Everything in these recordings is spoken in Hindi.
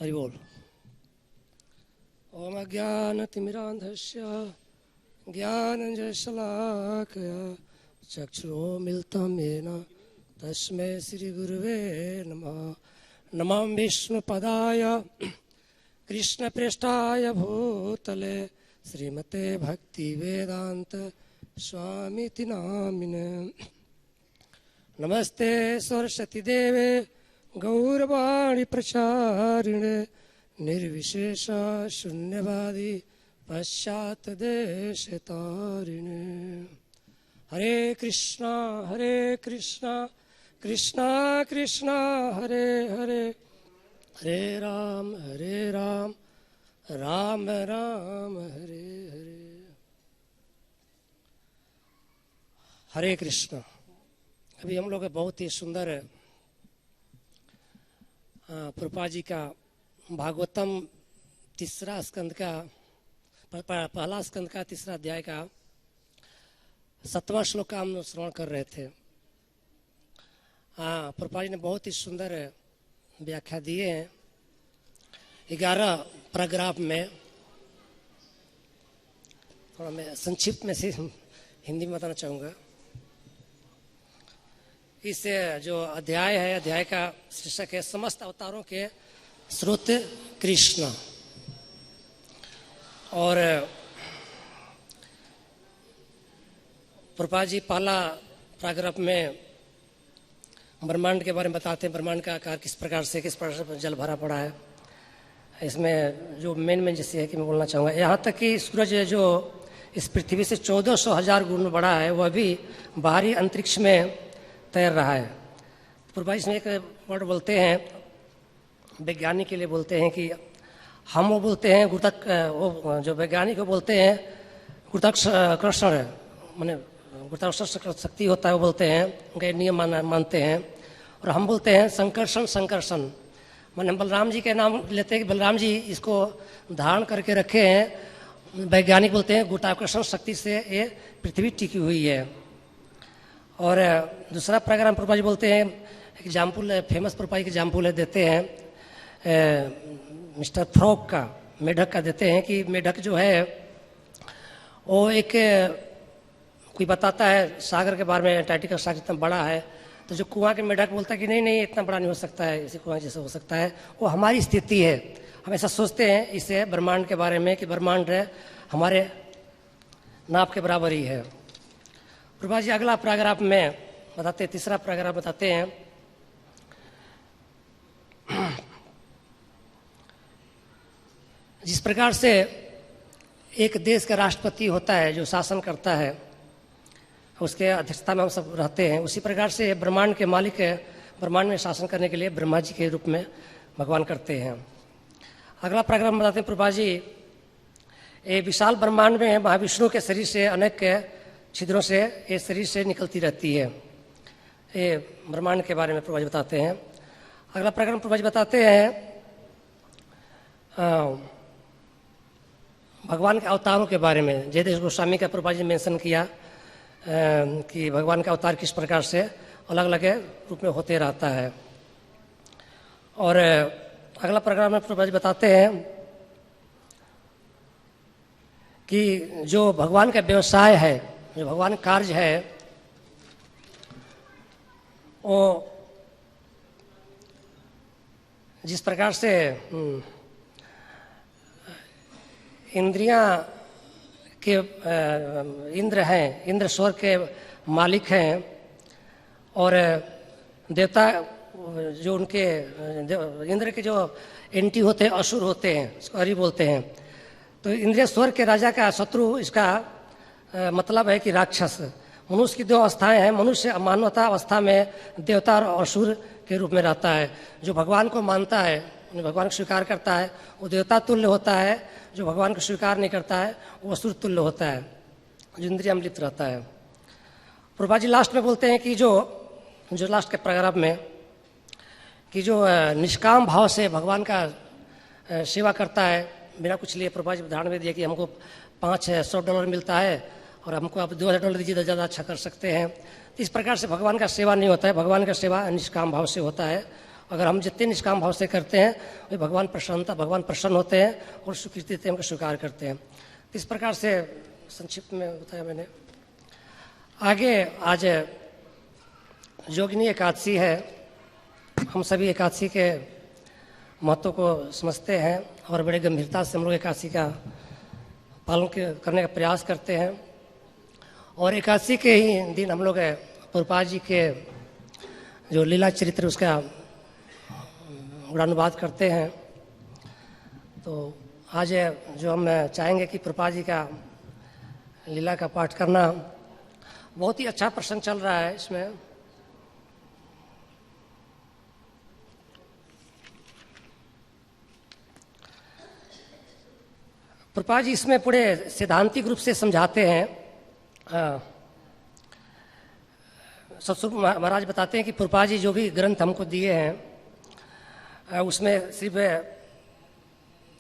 हरि बोल। ओम अज्ञानतिमिरान्धस्य ज्ञानञ्जनशलाकया चक्षुरुन्मीलितं येन तस्मै श्रीगुरुवे नमः। नमो विष्णुपदाय कृष्णप्रेष्ठाय भूतले श्रीमते भक्तिवेदान्त स्वामिति नामिने। नमस्ते सरस्वती देवे गौरवाणी प्रचारिणे निर्विशेष शून्यवादी पश्चात देश तारिणे। हरे कृष्णा कृष्णा कृष्णा हरे हरे, हरे राम राम राम हरे हरे। हरे कृष्णा। अभी हम लोग बहुत ही सुंदर प्रभुपाद जी का भागवतम तीसरा स्कंद का पहला स्कंद का तीसरा अध्याय का 7वां श्लोक का हम श्रवण कर रहे थे। प्रभुपाद जी ने बहुत ही सुंदर व्याख्या दिए हैं 11 पैराग्राफ में। थोड़ा मैं संक्षिप्त में से हिंदी में बताना चाहूँगा। इस जो अध्याय है, अध्याय का शीर्षक है समस्त अवतारों के स्रोत कृष्ण। और प्रभुपाद जी पहला पैराग्राफ में ब्रह्मांड के बारे में बताते हैं, ब्रह्मांड का आकार किस प्रकार से जल भरा पड़ा है। इसमें जो मेन जैसे है कि मैं बोलना चाहूँगा, यहाँ तक कि सूरज जो इस पृथ्वी से 1400,000 गुण बड़ा है, वह भी बाहरी अंतरिक्ष में तैर रहा है। प्रभुपाद इसमें एक वर्ड बोलते हैं, वैज्ञानिक के लिए बोलते हैं कि हम वो बोलते हैं वो जो वैज्ञानिक को बोलते हैं गुरुत्वाकर्षण, माने गुरुत्वाकर्षण शक्ति होता है, वो बोलते हैं, उनके नियम मानते हैं। और हम बोलते हैं संकर्षण। माने बलराम जी के नाम लेते हैं कि बलराम जी इसको धारण करके रखे हैं। वैज्ञानिक बोलते हैं गुरुत्वाकर्षण शक्ति से ये पृथ्वी टिकी हुई है। और दूसरा प्रोग्राम प्रभुपाद जी बोलते हैं, एग्जाम्पल फेमस प्रभुपाद की एग्जाम्पल है देते हैं मिस्टर फ्रॉग का, मेढक का देते हैं कि मेढक जो है वो एक कोई बताता है सागर के बारे में, अंटार्कटिका सागर इतना बड़ा है, तो जो कुआं के मेढक बोलता है कि नहीं इतना बड़ा नहीं हो सकता है, इसी कुआं जैसा हो सकता है। वो हमारी स्थिति है, हम ऐसा सोचते हैं इसे ब्रह्मांड के बारे में कि ब्रह्मांड हमारे नाप के बराबर ही है। प्रभुपाद जी अगला पैराग्राफ में बताते हैं, तीसरा पैराग्राफ बताते हैं जिस प्रकार से एक देश का राष्ट्रपति होता है जो शासन करता है, उसके अध्यक्षता में हम सब रहते हैं, उसी प्रकार से ब्रह्मांड के मालिक ब्रह्मांड में शासन करने के लिए ब्रह्मा जी के रूप में भगवान करते हैं। अगला पैराग्राफ बताते हैं प्रभुपाद जी, ये विशाल ब्रह्मांड में महाविष्णु के शरीर से अनेक छिद्रों से ये शरीर से निकलती रहती है। ये ब्रह्मांड के बारे में प्रभुपाद जी बताते हैं। अगला प्रकरण प्रभुपाद जी बताते हैं भगवान के अवतारों के बारे में। जयदेव गोस्वामी का प्रभुपाद जी मेंशन किया कि भगवान का अवतार किस प्रकार से अलग अलग रूप में होते रहता है। और अगला प्रोग्राम में प्रभुपाद जी बताते हैं कि जो भगवान का व्यवसाय है, जो भगवान कार्य है, वो जिस प्रकार से इंद्रियां के इंद्र हैं, इंद्र स्वर्ग के मालिक हैं, और देवता जो उनके इंद्र के जो एंटी होते हैं, असुर होते हैं, इसको हरि बोलते हैं। तो इंद्रिय स्वर्ग के राजा का शत्रु, इसका मतलब है कि राक्षस। मनुष्य की 2 अवस्थाएं हैं, मनुष्य मानवता अवस्था में देवता और असुर के रूप में रहता है। जो भगवान को मानता है, भगवान को स्वीकार करता है, वो देवता तुल्य होता है। जो भगवान को स्वीकार नहीं करता है वो असुर तुल्य होता है, जो इंद्रिय लिप्त रहता है। प्रभुपाद जी लास्ट में बोलते हैं कि जो लास्ट के पैराग्राफ में कि जो निष्काम भाव से भगवान का सेवा करता है बिना कुछ लिए, प्रभुपाद जी उदाहरण में दिया कि हमको $500 मिलता है और हमको आप $2000 दीजिए तो ज़्यादा अच्छा कर सकते हैं। इस प्रकार से भगवान का सेवा नहीं होता है। भगवान का सेवा निष्काम भाव से होता है अगर हम जितने निष्काम भाव से करते हैं वे भगवान प्रसन्न होते हैं और स्वीकृति देते हैं, उनको स्वीकार करते हैं। तो इस प्रकार से संक्षिप्त में बताया मैंने। आगे आज योगिनी एकादशी है। हम सभी एकादशी के महत्व को समझते हैं और बड़े गंभीरता से हम लोग एकादशी का पालन करने का प्रयास करते हैं। और एकादशी के ही दिन हम लोग प्रभुपाद जी के जो लीला चरित्र उसका गुणानुवाद करते हैं। तो आज जो हम चाहेंगे कि प्रभुपाद जी का लीला का पाठ करना, बहुत ही अच्छा प्रसंग चल रहा है इसमें। प्रभुपाद जी इसमें पूरे सिद्धांतिक रूप से समझाते हैं। सतस्वरूप महाराज बताते हैं कि प्रभुपाद जी जो भी ग्रंथ हमको दिए हैं उसमें सिर्फ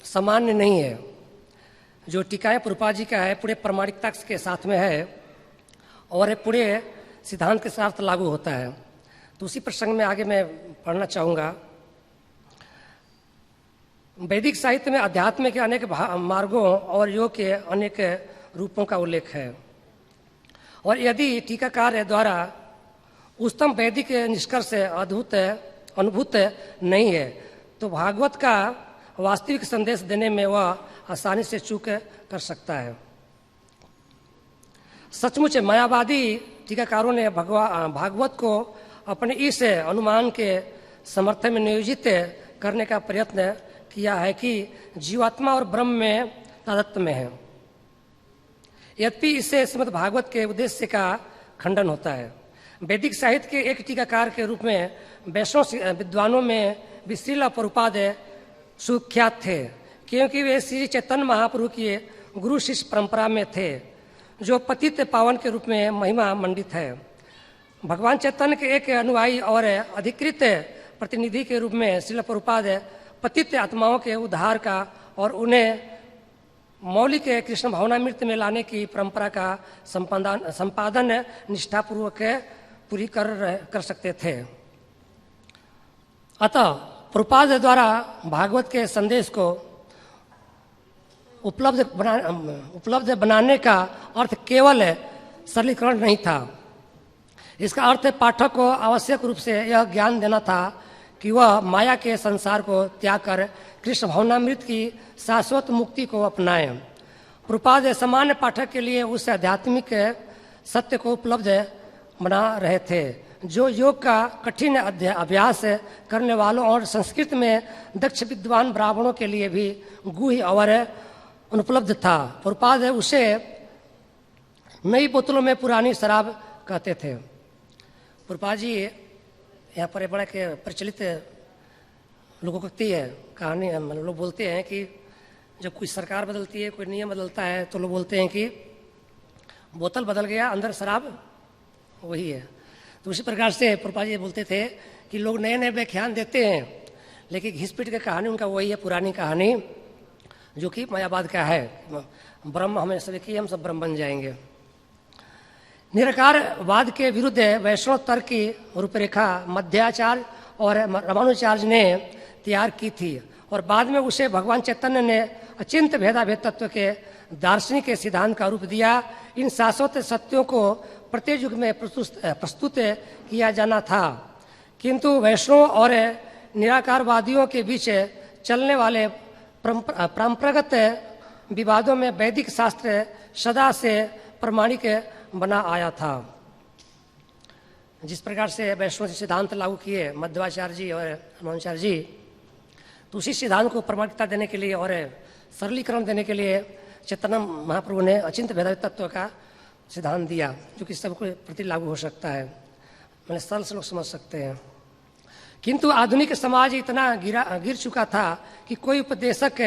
सामान्य नहीं है। जो टीकाएं प्रभुपाद जी का है पूरे प्रामाणिकता के साथ में है और पूरे सिद्धांत के साथ लागू होता है। तो उसी प्रसंग में आगे मैं पढ़ना चाहूँगा। वैदिक साहित्य में अध्यात्म के अनेक मार्गों और योग के अनेक रूपों का उल्लेख है और यदि टीकाकार द्वारा उच्चतम वैदिक निष्कर्ष अनुभूत नहीं है तो भागवत का वास्तविक संदेश देने में वह आसानी से चूक कर सकता है। सचमुच मायावादी टीकाकारों ने भागवत को अपने इस अनुमान के समर्थन में नियोजित करने का प्रयत्न किया है कि जीवात्मा और ब्रह्म में तादात्म्य में है। यद्यपि इससे श्रीमद् भागवत के उद्देश्य का खंडन होता है। वैदिक साहित्य के एक टीकाकार के रूप में वैष्णव विद्वानों में भी श्रील प्रभुपाद सुख्यात थे, क्योंकि वे श्री चैतन्य महाप्रभु की गुरु शिष्य परंपरा में थे, जो पतित पावन के रूप में महिमा मंडित है। भगवान चैतन्य के एक अनुयायी और अधिकृत प्रतिनिधि के रूप में श्रील प्रभुपाद पतित आत्माओं के उद्धार का और उन्हें मौलिक कृष्ण भावनामृत में लाने की परंपरा का संपादन निष्ठापूर्वक पूरी कर सकते थे। अतः प्रभुपाद द्वारा भागवत के संदेश को उपलब्ध बनाने का अर्थ केवल सरलीकरण नहीं था। इसका अर्थ पाठक को आवश्यक रूप से यह ज्ञान देना था कि वह माया के संसार को त्याग कर कृष्ण भावनामृत की शाश्वत मुक्ति को अपनाए। प्रभुपाद सामान्य पाठक के लिए उस आध्यात्मिक सत्य को उपलब्ध बना रहे थे जो योग का कठिन अभ्यास करने वालों और संस्कृत में दक्ष विद्वान ब्राह्मणों के लिए भी गुह्य और अनुपलब्ध था। प्रभुपाद उसे नई बोतलों में पुरानी शराब कहते थे। प्रभुपाद जी यहाँ पर बड़ा के प्रचलित लोकोक्ति है, कहानी है। लोग बोलते हैं कि जब कोई सरकार बदलती है, कोई नियम बदलता है, तो लोग बोलते हैं कि बोतल बदल गया, अंदर शराब वही है। तो उसी प्रकार से प्रभुपाद जी बोलते थे कि लोग नए नए व्याख्यान देते हैं, लेकिन घिस-पिट की कहानी उनका वही है, पुरानी कहानी जो कि मायावाद का है। ब्रह्म हमें सब की, हम सब ब्रह्म बन जाएंगे। निराकारवाद के विरुद्ध वैष्णव तर्क की रूपरेखा मध्याचार्य और रामानुजाचार्य ने तैयार की थी और बाद में उसे भगवान चैतन्य ने अचिंत भेदाभेद तत्व के दार्शनिक के सिद्धांत का रूप दिया। इन शाश्वत सत्यों को प्रत्येक युग में प्रस्तुत किया जाना था, किंतु वैष्णव और निराकारवादियों के बीच चलने वाले परंपरागत विवादों में वैदिक शास्त्र सदा से प्रमाणिक बना आया था। जिस प्रकार से वैष्णव सिद्धांत लागू किए मध्वाचार्य जी और रामानुजाचार्य जी, तो उसी सिद्धांत को प्रमाणिकता देने के लिए और सरलीकरण देने के लिए चैतन्य महाप्रभु ने अचिंत भेद तत्व का सिद्धांत दिया, जो कि सबको प्रति लागू हो सकता है, मैंने सरल से लोग समझ सकते हैं। किंतु आधुनिक समाज इतना गिर चुका था कि कोई उपदेशक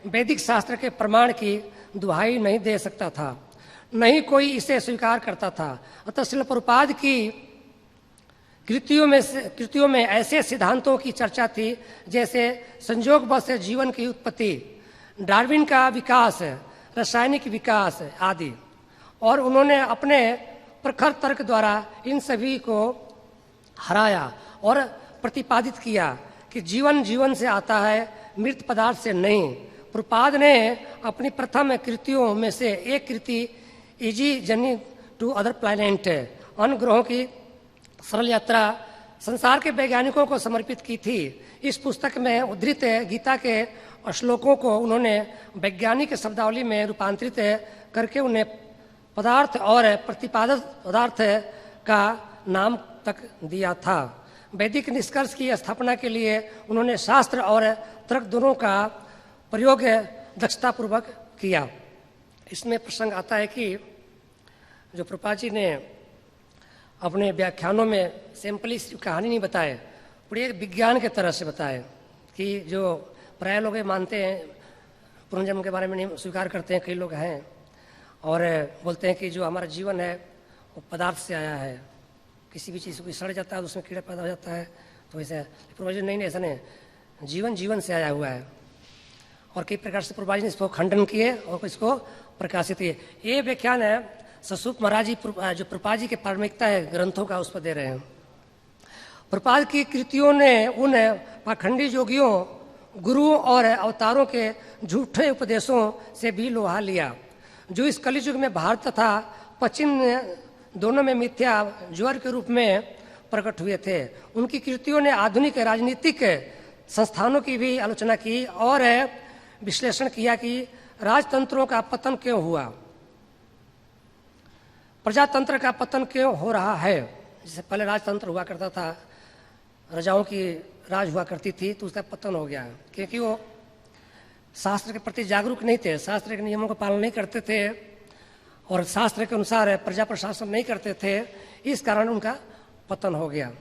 वैदिक शास्त्र के प्रमाण की दुहाई नहीं दे सकता था, नहीं कोई इसे स्वीकार करता था। अतः श्रील प्रभुपाद की कृतियों में ऐसे सिद्धांतों की चर्चा थी जैसे संयोगवश जीवन की उत्पत्ति, डार्विन का विकास, रासायनिक विकास आदि, और उन्होंने अपने प्रखर तर्क द्वारा इन सभी को हराया और प्रतिपादित किया कि जीवन जीवन से आता है, मृत पदार्थ से नहीं। प्रभुपाद ने अपनी प्रथम कृतियों में से एक कृति easy journey to other planet, अन्य ग्रहों की सरल यात्रा, संसार के वैज्ञानिकों को समर्पित की थी। इस पुस्तक में उद्धृत गीता के श्लोकों को उन्होंने वैज्ञानिक शब्दावली में रूपांतरित करके उन्हें पदार्थ और प्रतिपादक पदार्थ का नाम तक दिया था। वैदिक निष्कर्ष की स्थापना के लिए उन्होंने शास्त्र और तर्क दोनों का प्रयोग दक्षतापूर्वक किया। इसमें प्रसंग आता है कि जो प्रभुपाद जी ने अपने व्याख्यानों में सिंपली कहानी नहीं बताए, पूरे विज्ञान के तरह से बताए कि जो प्राय लोग मानते हैं पुनर्जन्म के बारे में नहीं स्वीकार करते हैं, कई लोग हैं और बोलते हैं कि जो हमारा जीवन है वो पदार्थ से आया है, किसी भी चीज़ को सड़ जाता है तो उसमें कीड़ा पैदा हो जाता है, तो वैसे प्रभुपाद जी नहीं ऐसा नहीं, जीवन जीवन से आया हुआ है। और कई प्रकार से प्रभुपाद जी ने इसको खंडन किए और इसको प्रकाशित किए। ये व्याख्यान है ससूप महाराज जी जो प्रभुपाद जी के प्राथमिकता है ग्रंथों का, उस पर दे रहे हैं। प्रभुपाद की कृतियों ने उन पाखंडी योगियों, गुरुओं और अवतारों के झूठे उपदेशों से भी लोहा लिया, जो इस कलियुग में भारत तथा पश्चिम दोनों में मिथ्या ज्वर के रूप में प्रकट हुए थे। उनकी कृतियों ने आधुनिक राजनीतिक संस्थानों की भी आलोचना की और विश्लेषण किया कि राजतंत्रों का पतन क्यों हुआ, प्रजातंत्र का पतन क्यों हो रहा है। जैसे पहले राजतंत्र हुआ करता था, राजाओं की राज हुआ करती थी, तो उसका पतन हो गया क्योंकि वो शास्त्र के प्रति जागरूक नहीं थे, शास्त्र के नियमों का पालन नहीं करते थे और शास्त्र के अनुसार प्रजा प्रशासन नहीं करते थे, इस कारण उनका पतन हो गया।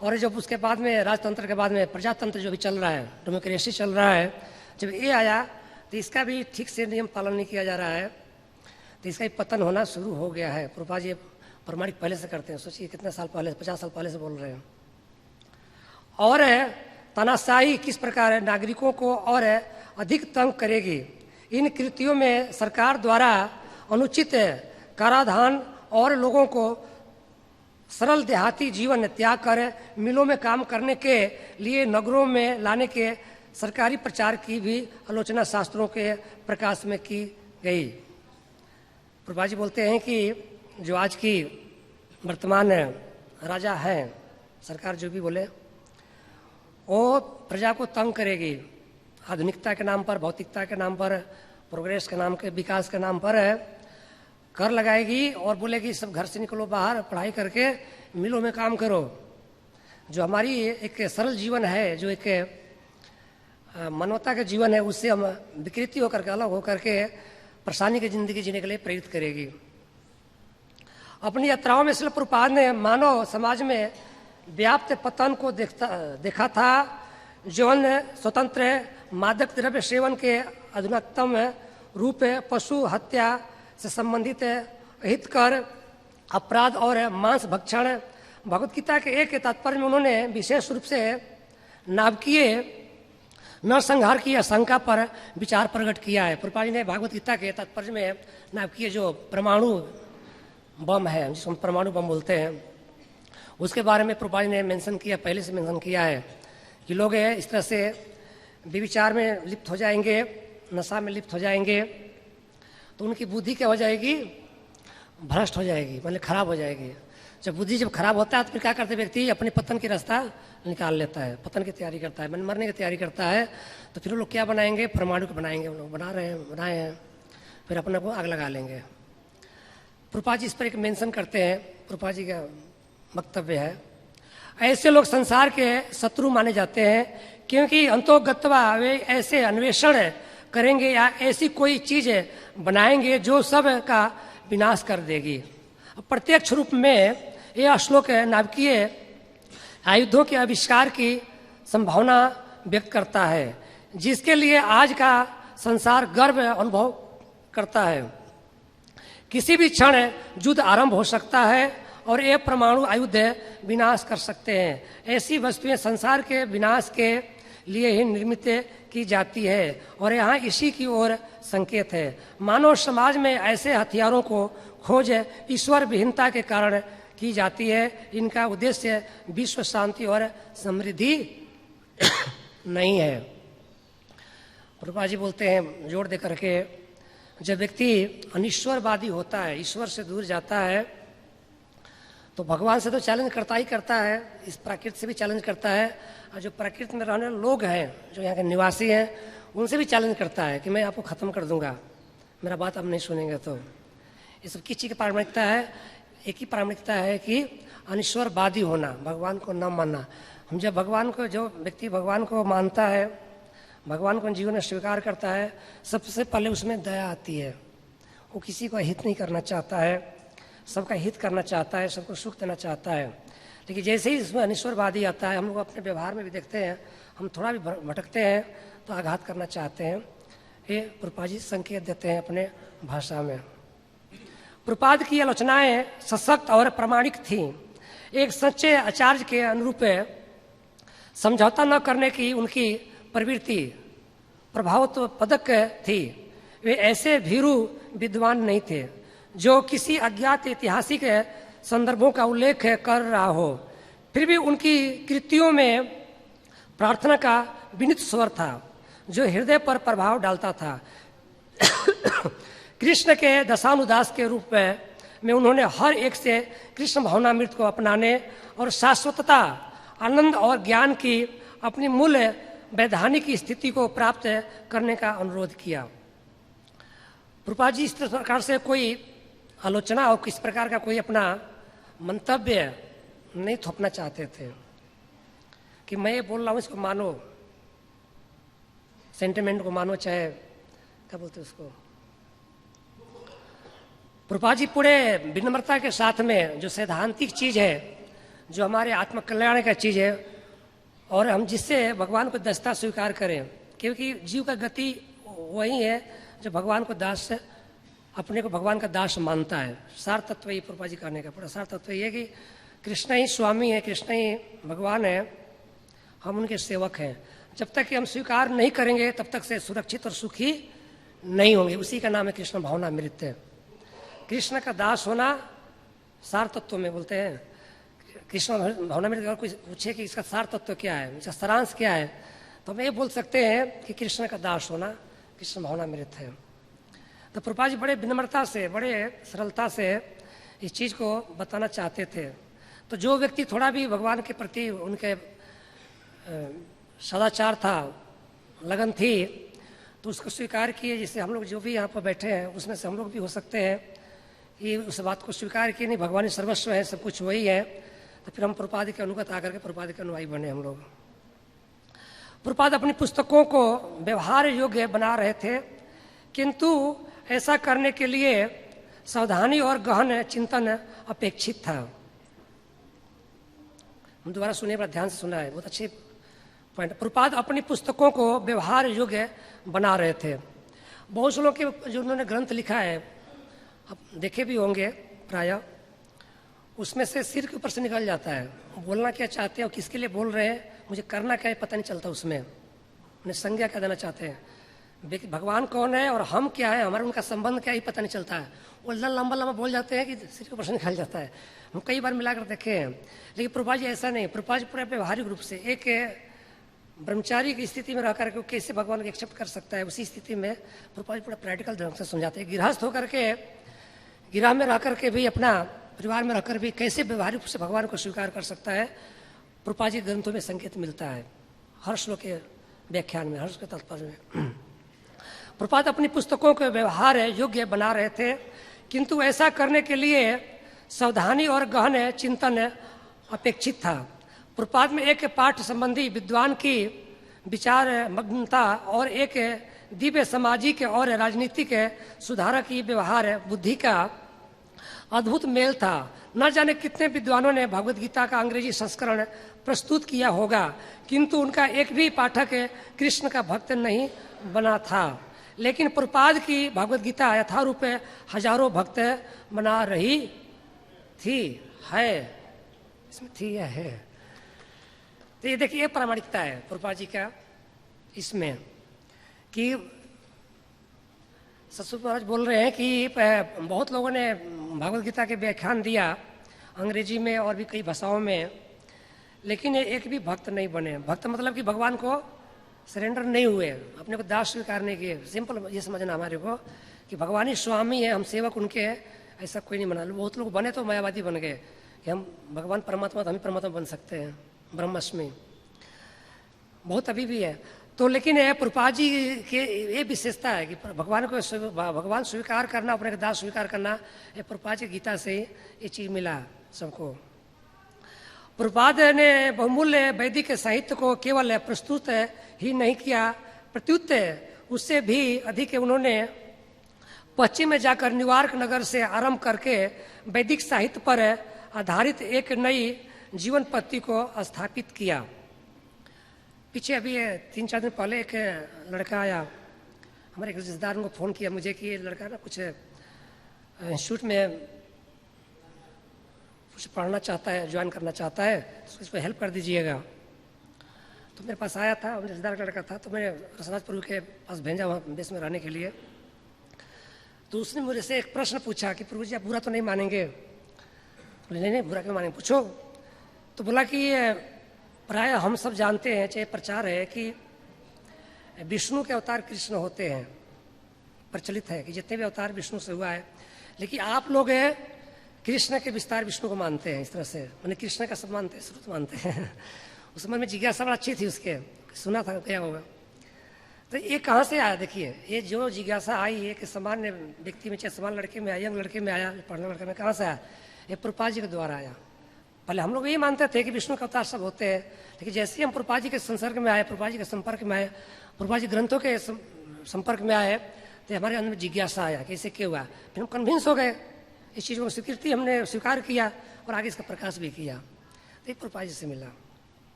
और जब उसके बाद में राजतंत्र के बाद में प्रजातंत्र जो भी चल रहा है, डेमोक्रेसी चल रहा है, जब ये आया तो इसका भी ठीक से नियम पालन नहीं किया जा रहा है, तो इसका भी पतन होना शुरू हो गया है। प्रभुपाद जी प्रमाणिक पहले से करते हैं, सोचिए कितने साल पहले, 50 साल पहले से बोल रहे हैं। और तानाशाही किस प्रकार नागरिकों को और अधिक तंग करेगी। इन कृतियों में सरकार द्वारा अनुचित कराधान और लोगों को सरल देहाती जीवन त्याग कर मिलों में काम करने के लिए नगरों में लाने के सरकारी प्रचार की भी आलोचना शास्त्रों के प्रकाश में की गई। प्रभुपाद जी बोलते हैं कि जो आज की वर्तमान राजा हैं, सरकार जो भी बोले, वो प्रजा को तंग करेगी, आधुनिकता के नाम पर, भौतिकता के नाम पर, प्रोग्रेस के नाम के, विकास के नाम पर कर लगाएगी और बोलेगी सब घर से निकलो बाहर, पढ़ाई करके मिलों में काम करो। जो हमारी एक सरल जीवन है, जो एक मानवता का जीवन है, उससे हम विकृति होकर के, अलग होकर के परेशानी की जिंदगी जीने के लिए प्रेरित करेगी। अपनी यात्राओं में श्रील प्रभुपाद ने मानव समाज में व्याप्त पतन को देखा था, जौन स्वतंत्र मादक द्रव्य सेवन के अधुनातम रूप, पशु हत्या से संबंधित हितकर अपराध और मांस भक्षण। भगवत गीता के एक तात्पर्य में उन्होंने विशेष रूप से नाभिकीय नरसंहार की आशंका पर विचार प्रकट किया है। प्रभुपाद जी ने भगवत गीता के तात्पर्य में नाभिकीय जो परमाणु बम है, जिसको हम परमाणु बम बोलते हैं, उसके बारे में प्रभुपाद जी ने मेंशन किया, पहले से मेंशन किया है कि लोग इस तरह से विचार में लिप्त हो जाएंगे, नशा में लिप्त हो जाएंगे, तो उनकी बुद्धि क्या हो जाएगी, भ्रष्ट हो जाएगी, मतलब खराब हो जाएगी। जब बुद्धि जब खराब होता है तो फिर क्या करते व्यक्ति अपने पतन की रास्ता निकाल लेता है, पतन की तैयारी करता है, मरने की तैयारी करता है। तो फिर वो लोग क्या बनाएंगे, परमाणु को बनाएंगे, वो लोग बनाए हैं, फिर अपने को आग लगा लेंगे। प्रभुपाद जी इस पर एक मेंशन करते हैं, प्रभुपाद जी का वक्तव्य है, ऐसे लोग संसार के शत्रु माने जाते हैं क्योंकि अंतोगत्वा वे ऐसे अन्वेषण करेंगे या ऐसी कोई चीज बनाएंगे जो सब का विनाश कर देगी। प्रत्यक्ष रूप में यह श्लोक नाभिकीय आयुधों के आविष्कार की संभावना व्यक्त करता है, जिसके लिए आज का संसार गर्व अनुभव करता है। किसी भी क्षण युद्ध आरंभ हो सकता है और ये परमाणु आयुध विनाश कर सकते हैं। ऐसी वस्तुएं संसार के विनाश के लिए ही निर्मित की जाती है और यहाँ इसी की ओर संकेत है। मानव समाज में ऐसे हथियारों को खोज ईश्वर विहीनता के कारण की जाती है। इनका उद्देश्य विश्व शांति और समृद्धि नहीं है। प्रभुपाद जी बोलते हैं जोर दे करके, जब व्यक्ति अनिश्वरवादी होता है, ईश्वर से दूर जाता है, तो भगवान से तो चैलेंज करता ही करता है, इस प्रकृति से भी चैलेंज करता है, और जो प्रकृति में रहने वाले लोग हैं, जो यहाँ के निवासी हैं, उनसे भी चैलेंज करता है कि मैं आपको ख़त्म कर दूंगा, मेरा बात आप नहीं सुनेंगे। तो ये सब किस चीज़ की प्रामाणिकता है? एक ही प्रामाणिकता है कि अनिश्वरवादी होना, भगवान को न मानना। हम जब भगवान को, जो व्यक्ति भगवान को मानता है, भगवान को जीवन में स्वीकार करता है, सबसे पहले उसमें दया आती है। वो किसी को हित नहीं करना चाहता है, सबका हित करना चाहता है, सबको सुख देना चाहता है। लेकिन जैसे ही इसमें अनिश्वरवादी आता है, हम लोग अपने व्यवहार में भी देखते हैं, हम थोड़ा भी भटकते हैं तो आघात करना चाहते हैं। ये प्रभुपाद जी संकेत देते हैं अपने भाषा में। प्रभुपाद की आलोचनाएं सशक्त और प्रामाणिक थीं। एक सच्चे आचार्य के अनुरूप समझौता न करने की उनकी प्रवृत्ति प्रभावोत्पादक थी। वे ऐसे भीरू विद्वान नहीं थे जो किसी अज्ञात ऐतिहासिक संदर्भों का उल्लेख कर रहा हो, फिर भी उनकी कृतियों में प्रार्थना का विनीत स्वर था जो हृदय पर प्रभाव डालता था। कृष्ण के दशानुदास के रूप में उन्होंने हर एक से कृष्ण भावनामृत को अपनाने और शाश्वतता, आनंद और ज्ञान की अपनी मूल वैधानिक स्थिति को प्राप्त करने का अनुरोध किया। प्रभुपाद जी इस प्रकार से कोई आलोचना और किस प्रकार का कोई अपना मंतव्य नहीं थोपना चाहते थे कि मैं ये बोल रहा हूँ इसको मानो, सेंटिमेंट को मानो, चाहे क्या बोलते उसको। प्रभुपाद जी पूरे विनम्रता के साथ में जो सैद्धांतिक चीज़ है, जो हमारे आत्मकल्याण का चीज़ है, और हम जिससे भगवान को दासता स्वीकार करें, क्योंकि जीव का गति वही है जो भगवान को दास, अपने को भगवान का दास मानता है। सार तत्व ये प्रभुपाद जी कहने का पूरा सार तत्व ये कि कृष्ण ही स्वामी है, कृष्ण ही भगवान है, हम उनके सेवक हैं। जब तक कि हम स्वीकार नहीं करेंगे तब तक से सुरक्षित और सुखी नहीं होंगे। उसी का नाम है कृष्ण भावनामृत। कृष्ण का दास होना सार तत्व में बोलते हैं। कृष्ण भावनामृत अगर कोई पूछे कि इसका सार तत्व क्या है, इसका सारांश क्या है, तो हम ये बोल सकते हैं कि कृष्ण का दास होना कृष्ण भावनामृत है। तो प्रभुपाद जी बड़े विनम्रता से, बड़े सरलता से इस चीज़ को बताना चाहते थे। तो जो व्यक्ति थोड़ा भी भगवान के प्रति उनके सदाचार था, लगन थी, तो उसको स्वीकार किए। जैसे हम लोग जो भी यहाँ पर बैठे हैं उसमें से हम लोग भी हो सकते हैं कि उस बात को स्वीकार किए, नहीं भगवान ही सर्वस्व है, सब कुछ वही है, तो फिर हम प्रभुपाद के अनुगत आकर के प्रभुपाद के अनुयायी बने हम लोग। प्रभुपाद अपनी पुस्तकों को व्यवहार योग्य बना रहे थे, किंतु ऐसा करने के लिए सावधानी और गहन चिंतन अपेक्षित था। हम दोबारा सुने पर ध्यान से सुना है, बहुत अच्छे पॉइंट। प्रभुपाद अपनी पुस्तकों को व्यवहार योग्य बना रहे थे। बहुत से लोग के जो उन्होंने ग्रंथ लिखा है, आप देखे भी होंगे प्रायः, उसमें से सिर के ऊपर से निकल जाता है, बोलना क्या चाहते हैं और किसके लिए बोल रहे हैं, मुझे करना क्या है पता नहीं चलता। उसमें उन्हें संज्ञा क्या देना चाहते हैं, भगवान कौन है और हम क्या है, हमारा उनका संबंध क्या, ही पता नहीं चलता है। वो लंबा लंबा बोल जाते हैं कि सिर के ऊपर से निकल जाता है। हम कई बार मिलाकर देखे हैं, लेकिन प्रभुपाद जी ऐसा नहीं। प्रभुपाद जी पूरे व्यवहारिक रूप से एक ब्रह्मचारी की स्थिति में रह करके कैसे भगवान को एक्सेप्ट कर सकता है, उसी स्थिति में प्रभुपाद जी पूरा प्रैक्टिकल ढंग से समझाते हैं। गृहस्थ होकर के, गिरह में रह करके भी, अपना परिवार में रहकर भी कैसे व्यवहारिक रूप से भगवान को स्वीकार कर सकता है, प्रभुपाद जी ग्रंथों में संकेत मिलता है, हर श्लोक के व्याख्यान में, हर के तात्पर्य में। प्रभुपाद अपनी पुस्तकों के व्यवहार योग्य बना रहे थे, किंतु ऐसा करने के लिए सावधानी और गहन चिंतन अपेक्षित था। प्रभुपाद में एक पाठ संबंधी विद्वान की विचार मग्नता और एक दिव्य सामाजिक और राजनीतिक सुधारक की व्यवहार बुद्धि का अद्भुत मेल था। न जाने कितने विद्वानों ने भगवद गीता का अंग्रेजी संस्करण प्रस्तुत किया होगा, किंतु उनका एक भी पाठक कृष्ण का भक्त नहीं बना था। लेकिन प्रभुपाद की भगवद गीता यथारूप हजारों भक्त बना रही थी, है, इसमें थी या है। तो ये देखिए प्रामाणिकता है प्रभुपाद जी का इसमें, कि सतसुर महाराज बोल रहे हैं कि बहुत लोगों ने भगवद गीता के व्याख्यान दिया अंग्रेजी में और भी कई भाषाओं में, लेकिन एक भी भक्त नहीं बने। भक्त मतलब कि भगवान को सरेंडर नहीं हुए, अपने को दास स्वीकार नहीं किए। सिंपल ये समझना हमारे को कि भगवान ही स्वामी है, हम सेवक उनके हैं, ऐसा कोई नहीं बना। बहुत लोग बने तो मायावादी बन गए कि हम भगवान परमात्मा तो हम ही परमात्मा बन सकते हैं, ब्रह्मास्मि बहुत अभी भी है। तो लेकिन प्रभुपाद जी के ये विशेषता है कि भगवान को भगवान स्वीकार करना, अपने दास स्वीकार करना, ये प्रभुपाद जी गीता से ही ये चीज़ मिला सबको। प्रभुपाद ने बहुमूल्य वैदिक साहित्य को केवल प्रस्तुत ही नहीं किया, प्रत्युत उससे भी अधिक उन्होंने पश्चिम में जाकर न्यूयॉर्क नगर से आरंभ करके वैदिक साहित्य पर आधारित एक नई जीवन पद्धति को स्थापित किया। पीछे अभी 3-4 दिन पहले एक लड़का आया, हमारे रिश्तेदार को फ़ोन किया मुझे कि ये लड़का ना कुछ इंस्टीट्यूट में कुछ पढ़ना चाहता है, ज्वाइन करना चाहता है, तो इसको हेल्प कर दीजिएगा। तो मेरे पास आया था, रिश्तेदार का लड़का था, तो मैंने रसराज प्रभु के पास भेजा वहाँ देश में रहने के लिए। तो उसने मुझे से एक प्रश्न पूछा कि प्रभु जी आप बुरा तो नहीं मानेंगे? बोले नहीं नहीं बुरा क्यों मानेंगे, पूछो। तो बोला कि प्राय हम सब जानते हैं, चाहे प्रचार है कि विष्णु के अवतार कृष्ण होते हैं, प्रचलित है कि जितने भी अवतार विष्णु से हुआ है, लेकिन आप लोग कृष्ण के विस्तार विष्णु को मानते हैं। इस तरह से मैंने कृष्ण का सब मानते हैं, श्रुत मानते हैं। उस समय में जिज्ञासा बड़ा अच्छी थी उसके, सुना था क्या होगा। तो ये कहाँ से आया? देखिए ये जो जिज्ञासा आई है कि सामान्य व्यक्ति में, चाहे सामान्य लड़के में आया, यंग लड़के में आया, पढ़ने लड़के में, कहाँ से आया? ये प्रभुपाद जी के द्वारा आया। पहले हम लोग यही मानते थे कि विष्णु के अवतार सब होते हैं, लेकिन जैसे ही हम प्रभुपाद जी के संसर्ग में आए, प्रभुपाद जी के संपर्क में आए, प्रभुपाद जी ग्रंथों के संपर्क में आए, तो हमारे अंदर में जिज्ञासा आया कि ऐसे क्यों हुआ। फिर हम कन्विंस हो गए, इस चीज़ को स्वीकृति हमने स्वीकार किया और आगे इसका प्रकाश भी किया। तो एक प्रभुपाद जी से मिला।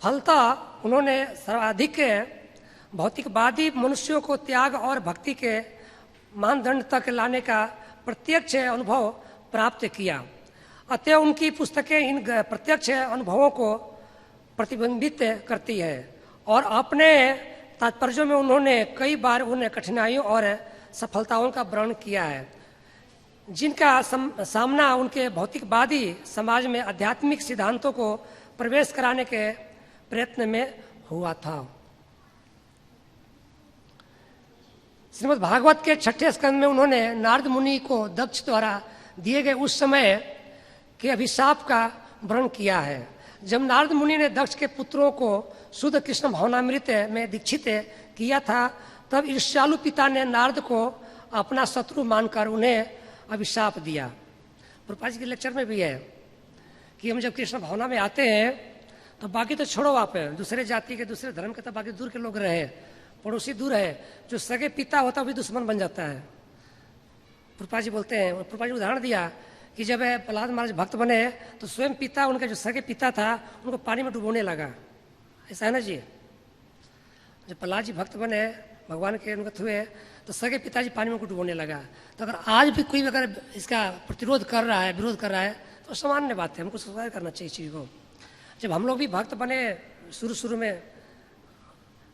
फलतः उन्होंने सर्वाधिक भौतिकवादी मनुष्यों को त्याग और भक्ति के मानदंड तक लाने का प्रत्यक्ष अनुभव प्राप्त किया। अतः उनकी पुस्तकें इन प्रत्यक्ष अनुभवों को प्रतिबिंबित करती है और अपने तात्पर्यों में उन्होंने कई बार उन कठिनाइयों और सफलताओं का वर्णन किया है जिनका सामना उनके भौतिकवादी समाज में आध्यात्मिक सिद्धांतों को प्रवेश कराने के प्रयत्न में हुआ था। श्रीमद् भागवत के 6ठे स्कंद में उन्होंने नारद मुनि को दक्ष द्वारा दिए गए उस समय के अभिशाप का वर्णन किया है। जब नारद मुनि ने दक्ष के पुत्रों को शुद्ध कृष्ण भावनामृत में दीक्षित किया था, तब ईर्ष्यालु पिता ने नारद को अपना शत्रु मानकर उन्हें अभिशाप दिया। प्रभुपाद जी के लेक्चर में भी है कि हम जब कृष्ण भावना में आते हैं तो बाकी तो छोड़ो, आप दूसरे जाति के, दूसरे धर्म के, तो बाकी दूर के लोग रहे, पड़ोसी दूर है, जो सगे पिता होता है भी दुश्मन बन जाता है। प्रभुपाद जी बोलते हैं, प्रभुपाद जी उदाहरण दिया कि जब प्रहलाद महाराज भक्त बने तो स्वयं पिता, उनका जो सगे पिता था, उनको पानी में डुबोने लगा। ऐसा है ना जी? जब प्रहलाद जी भक्त बने, भगवान के अनुगत हुए, तो सगे पिताजी पानी में डुबोने लगा। तो अगर आज भी कोई अगर इसका प्रतिरोध कर रहा है, विरोध कर रहा है, तो सामान्य बात है, हमको स्वीकार करना चाहिए चीज़ को। जब हम लोग भी भक्त बने शुरू में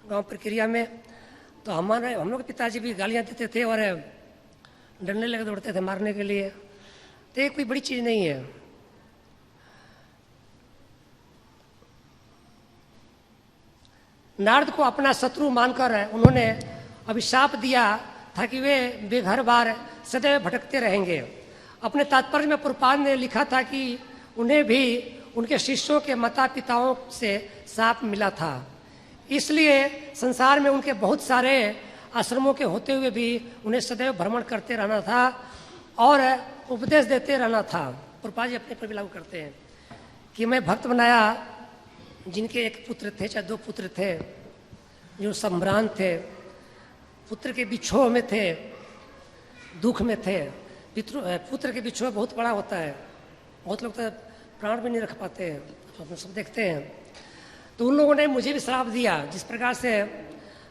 गांव प्रक्रिया में, तो हम लोग पिताजी भी गालियाँ देते थे और डरने लगे, दौड़ते थे मारने के लिए। तो ये कोई बड़ी चीज़ नहीं है। नारद को अपना शत्रु मानकर उन्होंने अभिशाप दिया था कि वे बेघर बार सदैव भटकते रहेंगे। अपने तात्पर्य में प्रभुपाद ने लिखा था कि उन्हें भी उनके शिष्यों के माता पिताओं से शाप मिला था, इसलिए संसार में उनके बहुत सारे आश्रमों के होते हुए भी उन्हें सदैव भ्रमण करते रहना था और उपदेश देते रहना था। प्रभुपाद जी अपने पर भी लागू करते हैं कि मैं भक्त बनाया जिनके एक पुत्र थे, चाहे 2 पुत्र थे, जो संभ्रांत थे, पुत्र के बिछोह में थे, दुख में थे। पुत्र के बिछोह बहुत बड़ा होता है, बहुत लोग तो प्राण भी नहीं रख पाते हैं, हम सब देखते हैं। तो उन लोगों ने मुझे भी श्राप दिया, जिस प्रकार से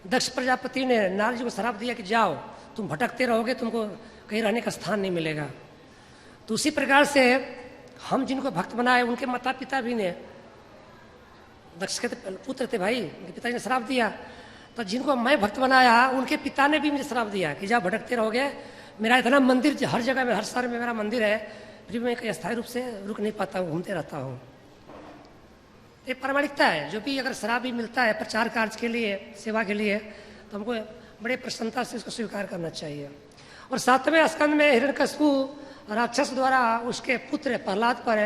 दक्ष प्रजापति ने नारद जी को श्राप दिया कि जाओ तुम भटकते रहोगे, तुमको कहीं रहने का स्थान नहीं मिलेगा। तो उसी प्रकार से हम जिनको भक्त बनाए, उनके माता पिता भी ने, दक्ष के पुत्र थे भाई, उनके पिताजी ने श्राप दिया। तो जिनको मैं भक्त बनाया, उनके पिता ने भी मुझे श्राप दिया कि जाओ भटकते रहोगे, मेरा इतना मंदिर हर जगह में, हर शहर में मेरा मंदिर है, फिर मैं कहीं स्थायी रूप से रुक नहीं पाता हूँ, घूमते रहता हूँ। ये प्रामाणिकता है। जो भी अगर शराब भी मिलता है प्रचार कार्य के लिए, सेवा के लिए, तो हमको बड़े प्रसन्नता से इसको स्वीकार करना चाहिए। और 7वें स्कंद में हिरण्यकशिपु राक्षस द्वारा उसके पुत्र प्रहलाद पर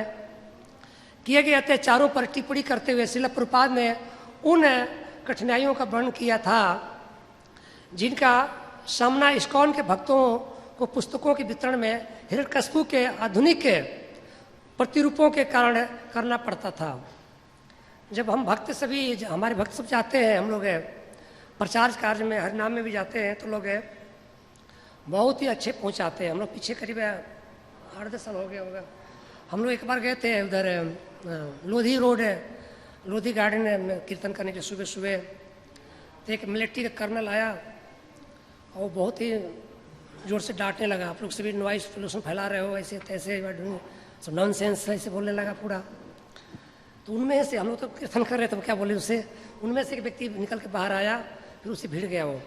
किए गए अत्याचारों पर टिप्पणी करते हुए श्रील प्रभुपाद ने उन कठिनाइयों का वर्णन किया था जिनका सामना इस्कॉन के भक्तों को पुस्तकों के वितरण में हिरण्यकशिपु के आधुनिक प्रतिरूपों के कारण करना पड़ता था। जब हम भक्त सभी, हमारे भक्त सब जाते हैं, हम लोग प्रचार कार्य में हरिनाम में भी जाते हैं, तो लोग बहुत ही अच्छे पहुंचाते हैं। हम लोग पीछे करीब 8-10 साल हो गया होगा, हम लोग एक बार गए थे उधर लोधी रोड है, लोधी गार्डन में कीर्तन करने के सुबह सुबह। तो एक मिलिट्री का कर्नल आया और बहुत ही जोर से डांटने लगा, आप लोग सभी नॉइस पोल्यूशन फैला रहे हो, ऐसे तैसे नॉनसेंस ऐसे बोलने लगा पूरा। तो उनमें से, हम लोग तो कीर्तन कर रहे थे, क्या बोले उसे, उनमें से एक व्यक्ति निकल के बाहर आया, फिर उसे भिड़ गया वो।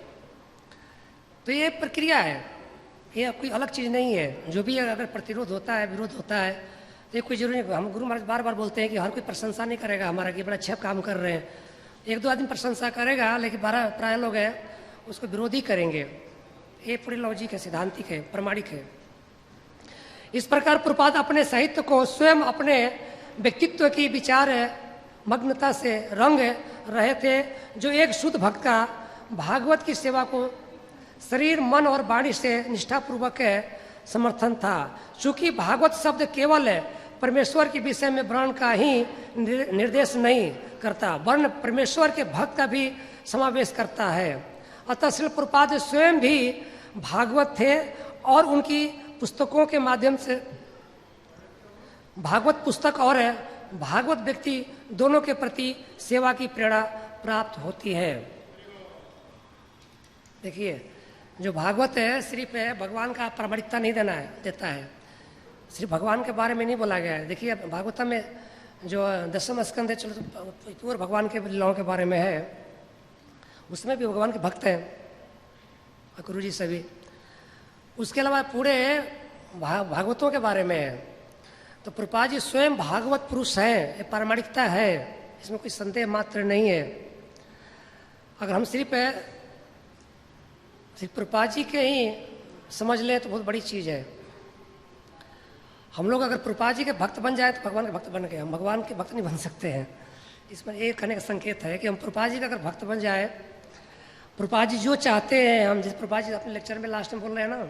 तो ये प्रक्रिया है, ये कोई अलग चीज़ नहीं है। जो भी अगर प्रतिरोध होता है, विरोध होता है, तो ये कोई जरूरी नहीं। हम गुरु महाराज बार बार बोलते हैं कि हर कोई प्रशंसा नहीं करेगा हमारा कि बड़ा अच्छा काम कर रहे हैं। 1-2 आदमी प्रशंसा करेगा, लेकिन प्राय लोग हैं उसको विरोधी करेंगे। ये पूरी लॉजिक है, सिद्धांतिक है, प्रमाणिक है। इस प्रकार प्रभुपाद अपने साहित्य को स्वयं अपने व्यक्तित्व की विचार मग्नता से रंग रहे थे, जो एक शुद्ध भक्त का भागवत की सेवा को शरीर, मन और वाणी से निष्ठापूर्वक समर्थन था। चूंकि भागवत शब्द केवल परमेश्वर के विषय में वर्णन का ही निर्देश नहीं करता, वर्ण परमेश्वर के भक्त का भी समावेश करता है। अतः श्रील प्रभुपाद स्वयं भी भागवत थे और उनकी पुस्तकों के माध्यम से भागवत पुस्तक और भागवत व्यक्ति दोनों के प्रति सेवा की प्रेरणा प्राप्त होती है। देखिए, जो भागवत है सिर्फ भगवान का प्रामाणिकता नहीं देता है, सिर्फ भगवान के बारे में नहीं बोला गया है। देखिए भागवतम में जो 10वां स्कंद है, चलो तो पूरे भगवान के लीलाओं के बारे में है, उसमें भी भगवान के भक्त हैं गुरु जी सभी। उसके अलावा पूरे भागवतों के बारे में है। तो प्रभुपाद जी स्वयं भागवत पुरुष हैं, ये प्रामाणिकता है, इसमें कोई संदेह मात्र नहीं है। अगर हम सिर्फ प्रभुपाद जी के ही समझ लें तो बहुत बड़ी चीज़ है। हम लोग अगर प्रभुपाद जी के भक्त बन जाए तो भगवान के भक्त बन गए, हम भगवान के भक्त नहीं बन सकते हैं। इसमें एक कहने का संकेत है कि हम प्रभुपाद जी का अगर भक्त बन जाए, प्रभुपाद जी जो चाहते हैं, हम जैसे प्रभुपाद जी अपने लेक्चर में लास्ट में बोल रहे हैं ना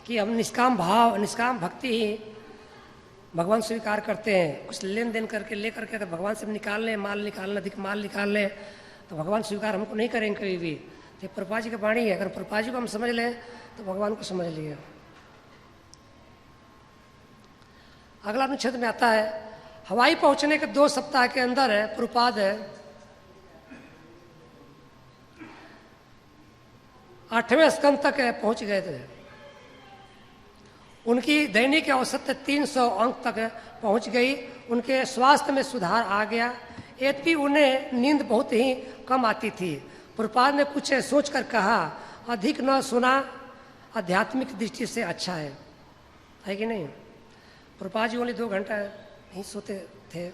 कि हम निष्काम भाव, निष्काम भक्ति ही भगवान स्वीकार करते हैं। कुछ लेन देन करके ले करके अगर भगवान से निकाल लें, माल निकालना, अधिक माल निकाल लें, तो भगवान स्वीकार हमको नहीं करेंगे कभी भी। तो प्रभुपाद जी की वाणी है, अगर प्रभुपाद जी को हम समझ लें तो भगवान को समझ लिए। अगला अनुच्छेद में आता है, हवाई पहुंचने के 2 सप्ताह के अंदर प्रभुपाद 8वें स्कंद तक पहुंच गए थे। उनकी दैनिक औसत 300 अंक तक पहुंच गई। उनके स्वास्थ्य में सुधार आ गया। यद्यपि उन्हें नींद बहुत ही कम आती थी। प्रभुपाद ने कुछ सोचकर कहा, अधिक न सोना आध्यात्मिक दृष्टि से अच्छा है कि नहीं। प्रभुपाद जी ओनली 2 घंटा ही सोते थे।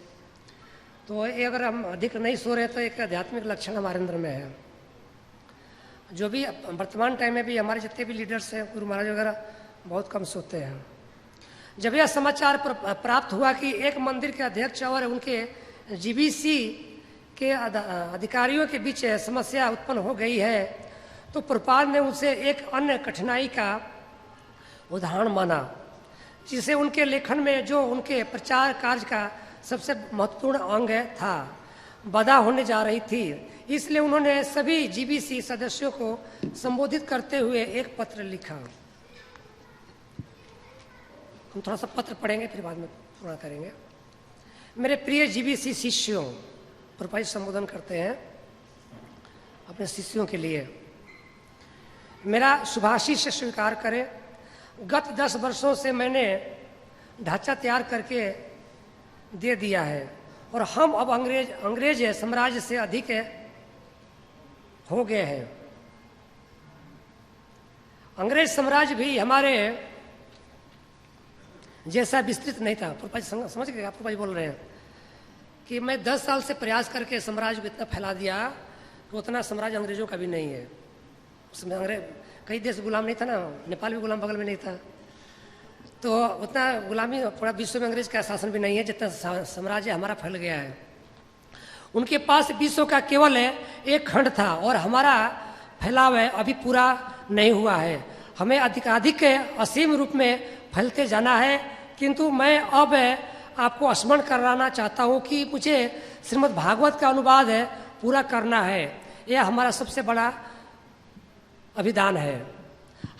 तो ये अगर हम अधिक नहीं सो रहे तो एक आध्यात्मिक लक्षण हमारे अंदर में है। जो भी वर्तमान टाइम में भी हमारे जितने भी लीडर्स हैं, गुरु महाराज वगैरह, बहुत कम सोते हैं। जब यह समाचार प्राप्त हुआ कि एक मंदिर के अध्यक्ष और उनके जीबीसी के अधिकारियों के बीच समस्या उत्पन्न हो गई है, तो प्रभुपाद ने उसे एक अन्य कठिनाई का उदाहरण माना, जिसे उनके लेखन में जो उनके प्रचार कार्य का सबसे महत्वपूर्ण अंग था, बाधा होने जा रही थी। इसलिए उन्होंने सभी जीबीसी सदस्यों को संबोधित करते हुए एक पत्र लिखा। हम थोड़ा सा पत्र पढ़ेंगे, फिर बाद में पूरा करेंगे। मेरे प्रिय जीबीसी शिष्यों, प्रभुपाद संबोधन करते हैं अपने शिष्यों के लिए। मेरा शुभाशीष स्वीकार करें। गत 10 वर्षों से मैंने ढांचा तैयार करके दे दिया है और हम अब अंग्रेज साम्राज्य से अधिक हो गए हैं। अंग्रेज साम्राज्य भी हमारे जैसा विस्तृत नहीं था। प्रभुपाद समझ गए, प्रभुपाद बोल रहे हैं कि मैं 10 साल से प्रयास करके साम्राज्य को इतना फैला दिया कि उतना साम्राज्य अंग्रेजों का भी नहीं है। उसमें अंग्रेज कई देश गुलाम नहीं था ना, नेपाल भी गुलाम बगल में नहीं था, तो उतना गुलामी पूरा विश्व में अंग्रेज का शासन भी नहीं है जितना साम्राज्य हमारा फैल गया है। उनके पास विश्व का केवल एक खंड था और हमारा फैलाव अभी पूरा नहीं हुआ है। हमें अधिकाधिक असीम रूप में फैलते जाना है, किंतु मैं अब आपको स्मरण कराना चाहता हूँ कि मुझे श्रीमद् भागवत का अनुवाद पूरा करना है। यह हमारा सबसे बड़ा अभिदान है।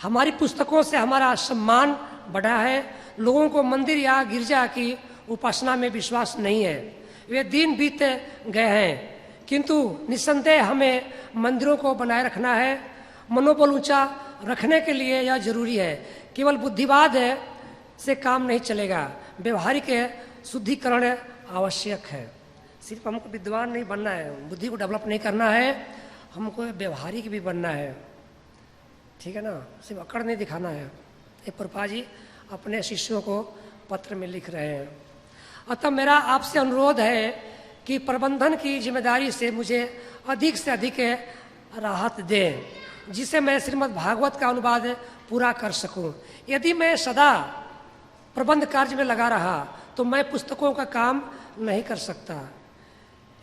हमारी पुस्तकों से हमारा सम्मान बढ़ा है। लोगों को मंदिर या गिरजा की उपासना में विश्वास नहीं है, वे दिन बीत गए हैं, किंतु निस्संदेह हमें मंदिरों को बनाए रखना है। मनोबल ऊंचा रखने के लिए यह जरूरी है। केवल बुद्धिवाद से काम नहीं चलेगा, व्यवहारिक शुद्धिकरण आवश्यक है। सिर्फ हमको विद्वान नहीं बनना है, बुद्धि को डेवलप नहीं करना है, हमको व्यवहारिक भी बनना है, ठीक है ना, सिर्फ अकड़ नहीं दिखाना है। ये प्रभुपाद जी अपने शिष्यों को पत्र में लिख रहे हैं। अतः मेरा आपसे अनुरोध है कि प्रबंधन की जिम्मेदारी से मुझे अधिक से अधिक राहत दें, जिससे मैं श्रीमद् भागवत का अनुवाद पूरा कर सकूं। यदि मैं सदा प्रबंध कार्य में लगा रहा तो मैं पुस्तकों का काम नहीं कर सकता।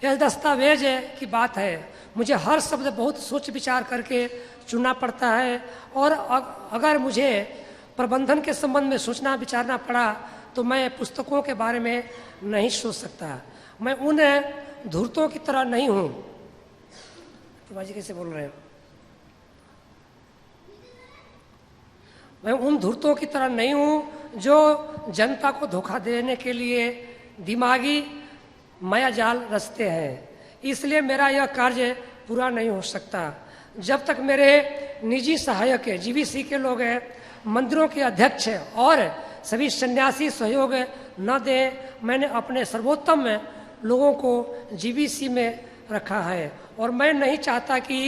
यह दस्तावेज की बात है, मुझे हर शब्द बहुत सोच विचार करके चुनना पड़ता है, और अगर मुझे प्रबंधन के संबंध में सोचना विचारना पड़ा तो मैं पुस्तकों के बारे में नहीं सोच सकता। मैं उन धूर्तों की तरह नहीं हूँ। प्रभा जी कैसे बोल रहे हैं? मैं उन धूर्तों की तरह नहीं हूँ जो जनता को धोखा देने के लिए दिमागी माया जाल रचते हैं। इसलिए मेरा यह कार्य पूरा नहीं हो सकता जब तक मेरे निजी सहायक जीवीसी के लोग मंदिरों के अध्यक्ष और सभी सन्यासी सहयोग न दें। मैंने अपने सर्वोत्तम लोगों को जीवीसी में रखा है और मैं नहीं चाहता कि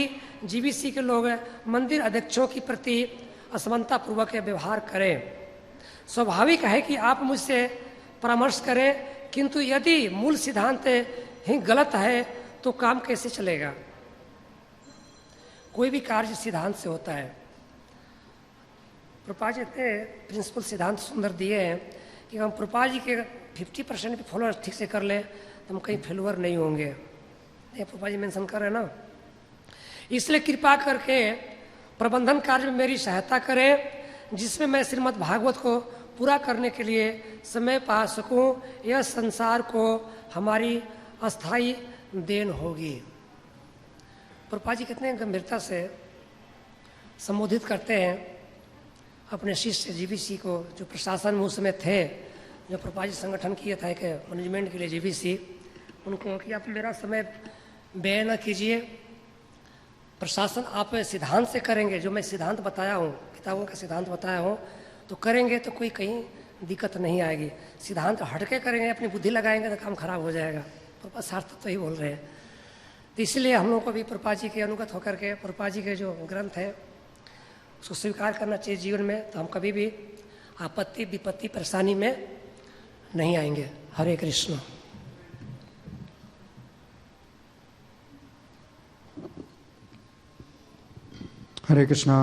जीवीसी के लोग मंदिर अध्यक्षों के प्रति असमानता पूर्वक व्यवहार करें। स्वाभाविक है कि आप मुझसे परामर्श करें, किंतु यदि मूल सिद्धांत ही गलत है तो काम कैसे चलेगा? कोई भी कार्य सिद्धांत से होता है। प्रभुपाद जी इतने प्रिंसिपल सिद्धांत सुंदर दिए हैं कि हम प्रभुपाद जी के 50% भी फॉलोअर्स ठीक से कर लें तो हम कहीं फेलुअर नहीं होंगे। ये प्रभुपाद जी मेंशन कर रहे हैं ना। इसलिए कृपा करके प्रबंधन कार्य में मेरी सहायता करें, जिसमें मैं श्रीमद् भागवत को पूरा करने के लिए समय पा सकूं। यह संसार को हमारी अस्थाई देन होगी। प्रभुपाद जी कितने गंभीरता से संबोधित करते हैं अपने शिष्य जीवीसी को, जो प्रशासन में उस समय थे, जो प्रभुपाद जी संगठन किया था एक मैनेजमेंट के लिए जीवीसी, उनको कि आप मेरा समय व्यय न कीजिए, प्रशासन आप सिद्धांत से करेंगे, जो मैं सिद्धांत बताया हूँ, किताबों का सिद्धांत बताया हूँ, तो करेंगे तो कोई कहीं दिक्कत नहीं आएगी। सिद्धांत हटके करेंगे, अपनी बुद्धि लगाएंगे तो काम खराब हो जाएगा। प्रभुपाद सार्थक तो ही बोल रहे हैं। तो इसलिए हम लोग को भी प्रभुपाद जी के अनुगत होकर के प्रभुपाद जी के जो ग्रंथ है उसको स्वीकार करना चाहिए जीवन में, तो हम कभी भी आपत्ति विपत्ति परेशानी में नहीं आएंगे। हरे कृष्ण। हरे कृष्णा,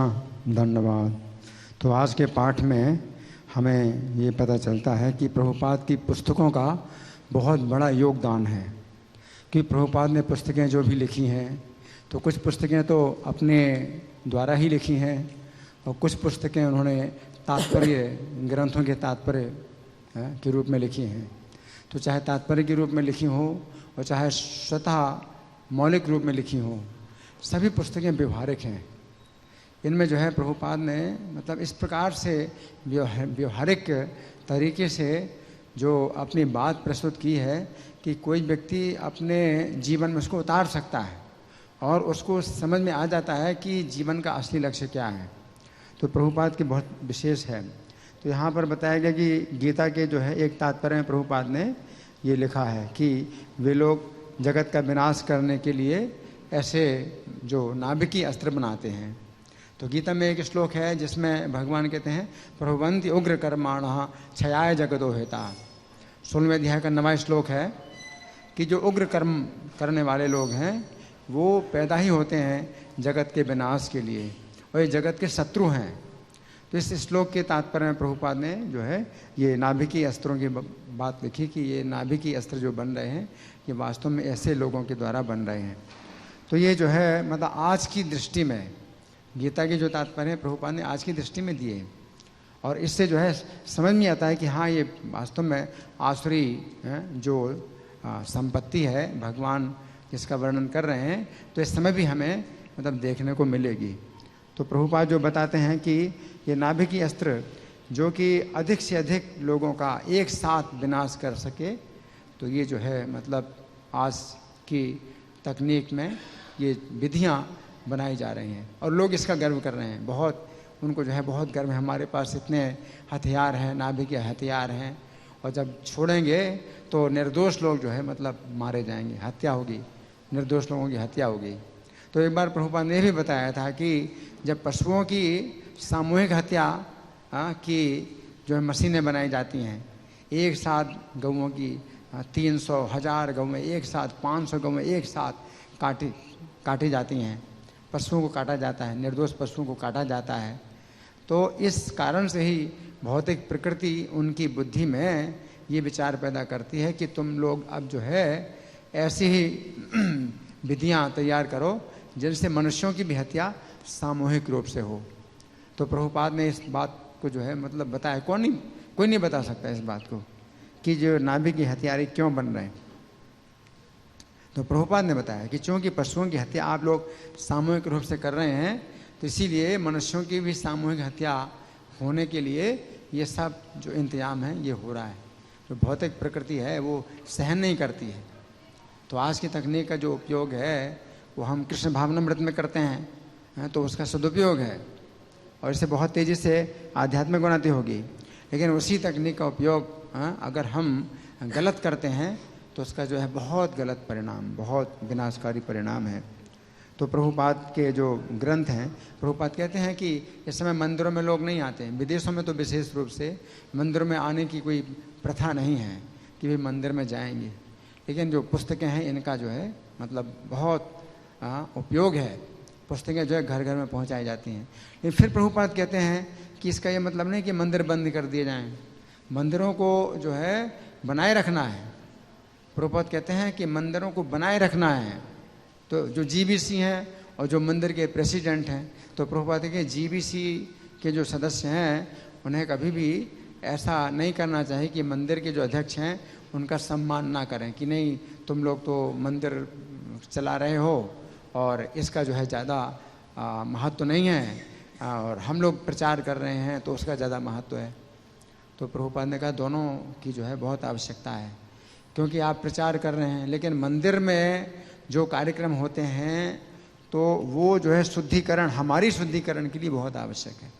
धन्यवाद। तो आज के पाठ में हमें ये पता चलता है कि प्रभुपाद की पुस्तकों का बहुत बड़ा योगदान है। कि प्रभुपाद ने पुस्तकें जो भी लिखी हैं, तो कुछ पुस्तकें तो अपने द्वारा ही लिखी हैं और कुछ पुस्तकें उन्होंने तात्पर्य ग्रंथों के तात्पर्य के रूप में लिखी हैं। तो चाहे तात्पर्य के रूप में लिखी हो और चाहे स्वतः मौलिक रूप में लिखी हो, सभी पुस्तकें व्यवहारिक हैं। इनमें जो है प्रभुपाद ने मतलब इस प्रकार से व्यवहारिक तरीके से जो अपनी बात प्रस्तुत की है कि कोई व्यक्ति अपने जीवन में उसको उतार सकता है और उसको समझ में आ जाता है कि जीवन का असली लक्ष्य क्या है। तो प्रभुपाद की बहुत विशेष है। तो यहाँ पर बताया गया कि गीता के जो है एक तात्पर्य में प्रभुपाद ने ये लिखा है कि वे लोग जगत का विनाश करने के लिए ऐसे जो नाभिकीय अस्त्र बनाते हैं। तो गीता में एक श्लोक है जिसमें भगवान कहते हैं प्रभुवंती उग्र कर्माणः क्षयाय जगतो हेता। 16वें अध्याय का 9वां श्लोक है कि जो उग्र कर्म करने वाले लोग हैं वो पैदा ही होते हैं जगत के विनाश के लिए, और ये जगत के शत्रु हैं। तो इस श्लोक के तात्पर्य में प्रभुपाद ने जो है ये नाभिकीय अस्त्रों की बात लिखी कि ये नाभिकीय अस्त्र जो बन रहे हैं ये वास्तव में ऐसे लोगों के द्वारा बन रहे हैं। तो ये जो है मतलब आज की दृष्टि में गीता के जो तात्पर्य है प्रभुपाद ने आज की दृष्टि में दिए, और इससे जो है समझ में आता है कि हाँ ये वास्तव में आसुरी जो संपत्ति है भगवान जिसका वर्णन कर रहे हैं, तो इस समय भी हमें मतलब देखने को मिलेगी। तो प्रभुपाद जो बताते हैं कि ये नाभिकीय अस्त्र जो कि अधिक से अधिक लोगों का एक साथ विनाश कर सके, तो ये जो है मतलब आज की तकनीक में ये विधियां बनाई जा रही हैं और लोग इसका गर्व कर रहे हैं। बहुत उनको जो है बहुत गर्व है, हमारे पास इतने हथियार हैं, नाभिकीय हथियार हैं, और जब छोड़ेंगे तो निर्दोष लोग जो है मतलब मारे जाएंगे, हत्या होगी, निर्दोष लोगों की हत्या होगी। तो एक बार प्रभुपाद ने भी बताया था कि जब पशुओं की सामूहिक हत्या की जो है मशीनें बनाई जाती हैं, एक साथ गौओं की 300 1000 गौएं एक साथ, 500 गौएं एक साथ काटी जाती हैं, पशुओं को काटा जाता है, निर्दोष पशुओं को काटा जाता है। तो इस कारण से ही भौतिक प्रकृति उनकी बुद्धि में ये विचार पैदा करती है कि तुम लोग अब जो है ऐसी ही विधियां तैयार करो जिनसे मनुष्यों की भी हत्या सामूहिक रूप से हो। तो प्रभुपाद ने इस बात को जो है मतलब बताया, कोई नहीं बता सकता इस बात को कि जो नाभिकीय हथियार क्यों बन रहे हैं। तो प्रभुपाद ने बताया कि चूंकि पशुओं की हत्या आप लोग सामूहिक रूप से कर रहे हैं, तो इसीलिए मनुष्यों की भी सामूहिक हत्या होने के लिए ये सब जो इंतजाम है ये हो रहा है। जो भौतिक प्रकृति है वो सहन नहीं करती है। तो आज की तकनीक का जो उपयोग है वो हम कृष्ण भावनामृत में करते हैं, तो उसका सदुपयोग है और इससे बहुत तेज़ी से आध्यात्मिक उन्नति होगी। लेकिन उसी तकनीक का उपयोग अगर हम गलत करते हैं तो उसका जो है बहुत गलत परिणाम, बहुत विनाशकारी परिणाम है। तो प्रभुपाद के जो ग्रंथ हैं, प्रभुपाद कहते हैं कि इस समय मंदिरों में लोग नहीं आते हैं, विदेशों में तो विशेष रूप से मंदिरों में आने की कोई प्रथा नहीं है कि वे मंदिर में जाएंगे। लेकिन जो पुस्तकें हैं इनका जो है मतलब बहुत उपयोग है, पुस्तकें जो है घर घर में पहुंचाई जाती हैं। लेकिन फिर प्रभुपाद कहते हैं कि इसका ये मतलब नहीं कि मंदिर बंद कर दिए जाएं, मंदिरों को जो है बनाए रखना है। प्रभुपाद कहते हैं कि मंदिरों को बनाए रखना है। तो जो जीबीसी हैं और जो मंदिर के प्रेसिडेंट हैं, तो प्रभुपाद के जीबीसी के जो सदस्य हैं उन्हें कभी भी ऐसा नहीं करना चाहिए कि मंदिर के जो अध्यक्ष हैं उनका सम्मान ना करें कि नहीं तुम लोग तो मंदिर चला रहे हो और इसका जो है ज़्यादा महत्व नहीं है और हम लोग प्रचार कर रहे हैं तो उसका ज़्यादा महत्व है। तो प्रभुपाद ने कहा दोनों की जो है बहुत आवश्यकता है, क्योंकि आप प्रचार कर रहे हैं लेकिन मंदिर में जो कार्यक्रम होते हैं तो वो जो है शुद्धिकरण, हमारी शुद्धिकरण के लिए बहुत आवश्यक है।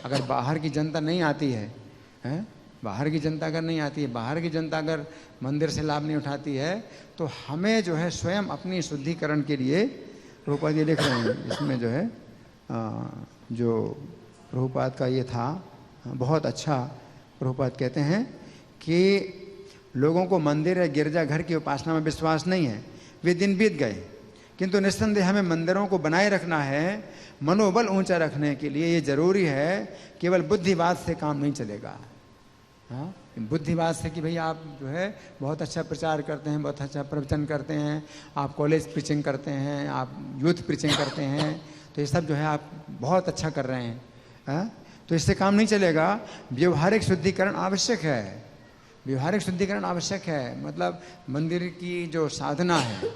अगर बाहर की जनता नहीं आती है, बाहर की जनता अगर नहीं आती है, बाहर की जनता अगर मंदिर से लाभ नहीं उठाती है, तो हमें जो है स्वयं अपनी शुद्धिकरण के लिए प्रभुपाद ये लिख रहे हैं। इसमें जो है जो प्रभुपाद का ये था बहुत अच्छा। प्रभुपाद कहते हैं कि लोगों को मंदिर या गिरजाघर की उपासना में विश्वास नहीं है, वे दिन बीत गए, किंतु निस्संदेह हमें मंदिरों को बनाए रखना है। मनोबल ऊंचा रखने के लिए ये जरूरी है, केवल बुद्धिवाद से काम नहीं चलेगा। हाँ, बुद्धिवाद से कि भाई आप जो है बहुत अच्छा प्रचार करते हैं, बहुत अच्छा प्रवचन करते हैं, आप कॉलेज प्रीचिंग करते हैं, आप यूथ प्रीचिंग करते हैं, तो ये सब जो है आप बहुत अच्छा कर रहे हैं, तो इससे काम नहीं चलेगा। व्यवहारिक शुद्धिकरण आवश्यक है, व्यवहारिक शुद्धिकरण आवश्यक है। मतलब मंदिर की जो साधना है,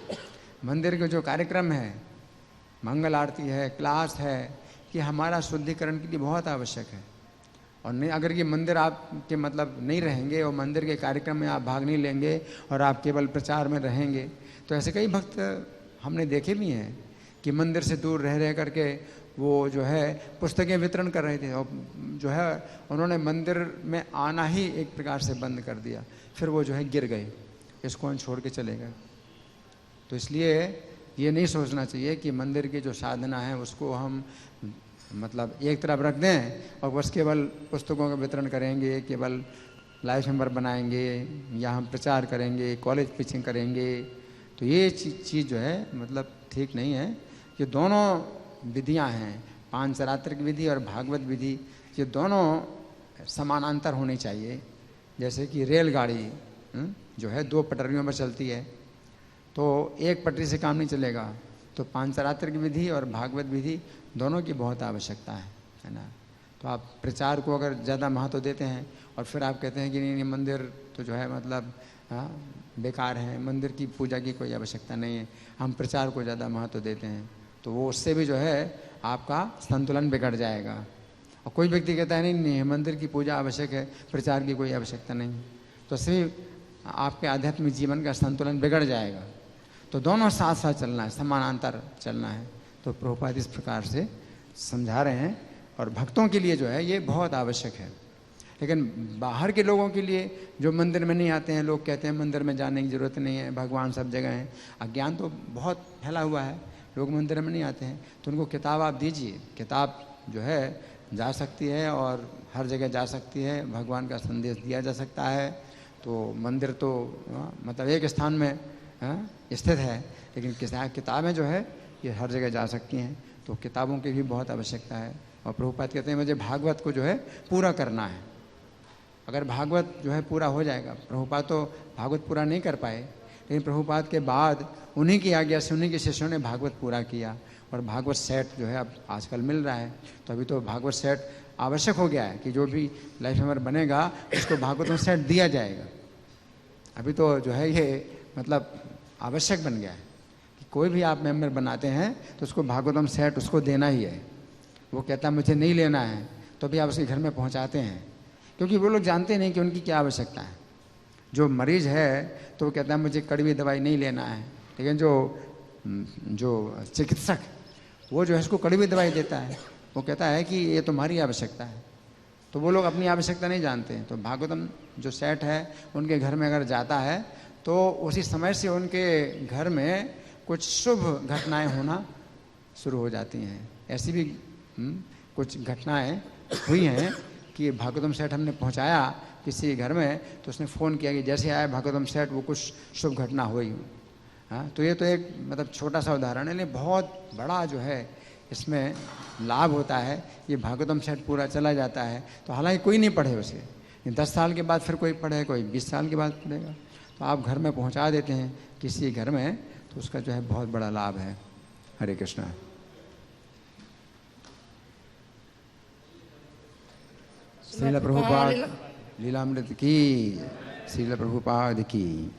मंदिर के जो कार्यक्रम है, मंगल आरती है, क्लास है, कि हमारा शुद्धिकरण के लिए बहुत आवश्यक है। और नहीं अगर ये मंदिर आपके मतलब नहीं रहेंगे और मंदिर के कार्यक्रम में आप भाग नहीं लेंगे और आप केवल प्रचार में रहेंगे, तो ऐसे कई भक्त हमने देखे भी हैं कि मंदिर से दूर रह करके वो जो है पुस्तकें वितरण कर रहे थे और जो है उन्होंने मंदिर में आना ही एक प्रकार से बंद कर दिया, फिर वो जो है गिर गए, इसको छोड़ के चले गए। तो इसलिए ये नहीं सोचना चाहिए कि मंदिर की जो साधना है उसको हम मतलब एक तरफ रख दें और बस केवल पुस्तकों का वितरण करेंगे, केवल लाइफ मेंबर बनाएंगे या हम प्रचार करेंगे, कॉलेज प्रीचिंग करेंगे, तो ये चीज़ जो है मतलब ठीक नहीं है। ये दोनों विधियां हैं, पांचरात्रिक विधि और भागवत विधि, ये दोनों समानांतर होनी चाहिए। जैसे कि रेलगाड़ी जो है 2 पटरियों पर चलती है, तो एक पटरी से काम नहीं चलेगा, तो पांचरात्रिक विधि और भागवत विधि दोनों की बहुत आवश्यकता है ना। तो आप प्रचार को अगर ज़्यादा महत्व देते हैं और फिर आप कहते हैं कि नहीं मंदिर तो जो है मतलब बेकार है, मंदिर की पूजा की कोई आवश्यकता नहीं है, हम प्रचार को ज़्यादा महत्व देते हैं, तो वो उससे भी जो है आपका संतुलन बिगड़ जाएगा। और कोई व्यक्ति कहता है नहीं मंदिर की पूजा आवश्यक है, प्रचार की कोई आवश्यकता नहीं, तो सिर्फ आपके आध्यात्मिक जीवन का संतुलन बिगड़ जाएगा। तो दोनों साथ साथ चलना है, समानांतर चलना है। तो प्रभुपाद इस प्रकार से समझा रहे हैं, और भक्तों के लिए जो है ये बहुत आवश्यक है। लेकिन बाहर के लोगों के लिए जो मंदिर में नहीं आते हैं, लोग कहते हैं मंदिर में जाने की ज़रूरत नहीं है, भगवान सब जगह हैं, अज्ञान तो बहुत फैला हुआ है, लोग मंदिर में नहीं आते हैं, तो उनको किताब आप दीजिए, किताब जो है जा सकती है और हर जगह जा सकती है, भगवान का संदेश दिया जा सकता है। तो मंदिर तो मतलब एक स्थान में स्थित है, लेकिन किताबें जो है ये हर जगह जा सकती हैं, तो किताबों की भी बहुत आवश्यकता है। और प्रभुपाद कहते हैं मुझे भागवत को जो है पूरा करना है। अगर भागवत जो है पूरा हो जाएगा, प्रभुपाद तो भागवत पूरा नहीं कर पाए, लेकिन प्रभुपाद के बाद उन्हीं की आज्ञा से उन्हीं के शिष्यों ने भागवत पूरा किया, और भागवत सेट जो है अब आजकल मिल रहा है। तो अभी तो भागवत सेट आवश्यक हो गया है कि जो भी लाइफ मेंबर बनेगा उसको भागवत सेट दिया जाएगा। अभी तो जो है ये मतलब आवश्यक बन गया है कि कोई भी आप मेंबर बनाते हैं तो उसको भागवतम सेट उसको देना ही है। वो कहता है मुझे नहीं लेना है, तो भी आप उसके घर में पहुंचाते हैं, क्योंकि वो लोग जानते नहीं कि उनकी क्या आवश्यकता है। जो मरीज है तो वो कहता है मुझे कड़वी दवाई नहीं लेना है, लेकिन जो चिकित्सक वो जो है इसको कड़वी दवाई देता है, वो कहता है कि ये तुम्हारी आवश्यकता है। तो वो लोग अपनी आवश्यकता नहीं जानते हैं। तो भागवतम जो सेट है उनके घर में अगर जाता है तो उसी समय से उनके घर में कुछ शुभ घटनाएं होना शुरू हो जाती हैं। ऐसी भी कुछ घटनाएं हुई हैं कि भागवतम सेट हमने पहुंचाया किसी घर में, तो उसने फ़ोन किया कि जैसे आया भागवतम सेट वो कुछ शुभ घटना हुई। हाँ, तो ये तो एक मतलब छोटा सा उदाहरण है, लेकिन बहुत बड़ा जो है इसमें लाभ होता है। ये भागवतम सेट पूरा चला जाता है, तो हालांकि कोई नहीं पढ़े उसे, 10 साल के बाद फिर कोई पढ़े, कोई 20 साल के बाद पढ़ेगा, तो आप घर में पहुंचा देते हैं किसी घर में, तो उसका जो है बहुत बड़ा लाभ है। हरे कृष्णा। श्रील प्रभुपाद लीलामृत की, श्रील प्रभुपाद की।